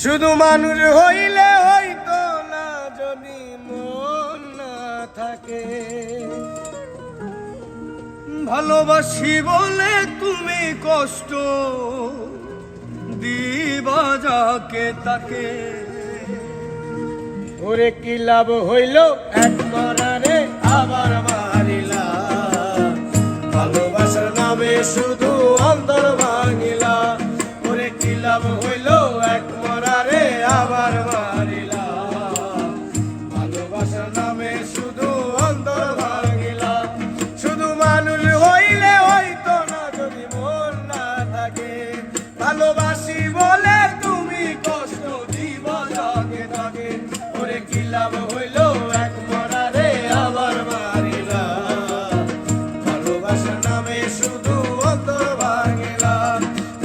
শুধু মানুষ হইলে হইতো না যদি মন না থাকে। ভালোবাসি বলে তুমি কষ্ট দিবা যাকে তাকে। ওরে কি লাভ হইল এক মরারে আবার মারিলা, ভালোবাসার নামে শুধু অন্তর ভাঙিলা। ওরে কি লাভ হইল এক মরারে আবার মারিলা, ভালোবাসার নামে শুধু অন্তর ভাঙিলা। শুধু মানুষ হইলে হইতো না যদি মন না থাকে। ভালোবাসি বলে তুমি কষ্ট দিবা যাকে তাকে। ওরে কি লাভ হইল এক মরারে আবার মারিলা, ভালোবাসার নামে শুধু অন্তর ভাঙিলা।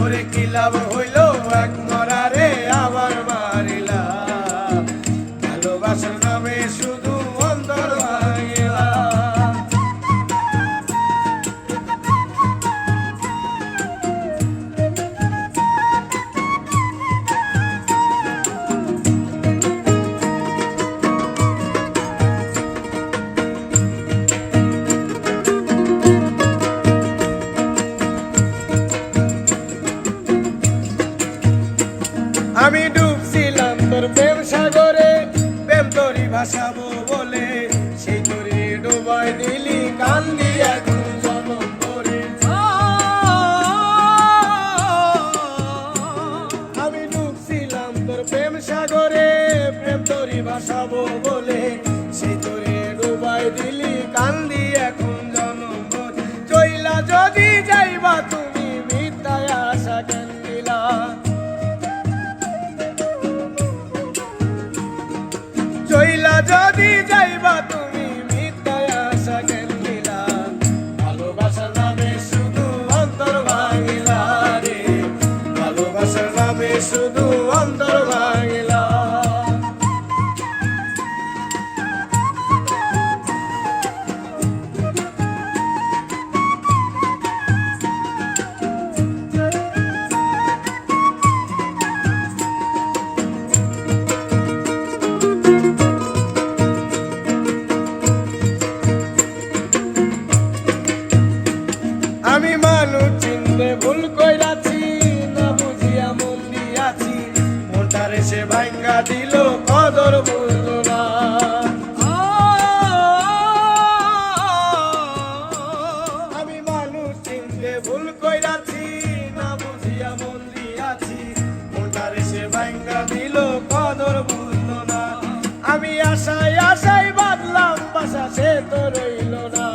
ওরে কি লাভ হইল এক মরারে আবার মারিলা, ভালোবাসার নামে শুধু অন্তর ভাঙিলা। আমি ডুবছিলাম তোর প্রেম সাগরে, প্রেম তোরই ভাসাবো বলে, সেই তোরে ডুবাই দিলি কান্দি এখন জনম করে। আমি ডুবছিলাম তোর প্রেম সাগরে, প্রেম তোরই ভাসাবো বলে, সেই তোরে ডুবাই দিলি কান্দি এখন জনম করে। চইলা যদি যাইবা তুমি মিথ্যায় আশা কেন দিলা, চইলা যদি যাইবা তুমি মিথ্যায় আশা কেন দিলা। ভালোবাসার নামে শুধু অন্তর ভাঙিলা রে, ভালোবাসার নামে শুধু অন্তর ভাঙিলা। আমি মানুষ চিনতে ভুল কইরাছি, না বুঝিয়া মন দিয়াছি, মনটারে সে ভাঙ্গা দিল কদর বুঝল না। আমি মানুষ চিনতে ভুল কইরাছি, না বুঝিয়া মন দিয়াছি, মনটারে সে ভাঙ্গা দিল কদর বুঝল না। আমি আশায় আশায় বাঁধলাম বাসা, সে তো রইল না।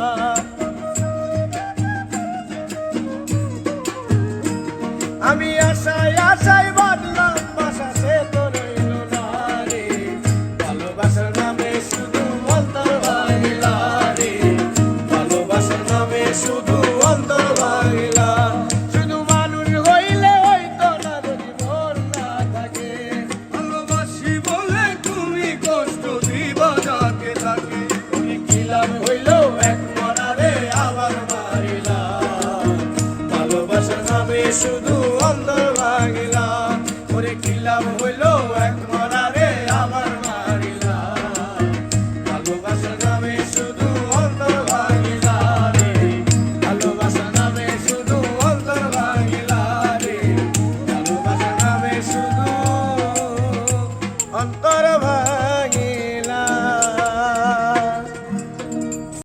আমি আশায় আশায় বাঁধলাম বাসা, সে তো রইল না রে। ভালোবাসার নামে শুধু অন্তর ভাঙিলা রে, ভালোবাসার নামে শুধু অন্তর ভাঙিলা। শুধু মানুষ হইলে হইতো না যদি মন না থাকে। ভালোবাসি বলে তুমি কষ্ট দিবা যাকে তাকে। তুমি কি লাভ হইল এক মরারে আবার মারিলা, ভালোবাসার নামে শুধু অন্তর ভাঙিলা। ওরে কি লাভ হইল এক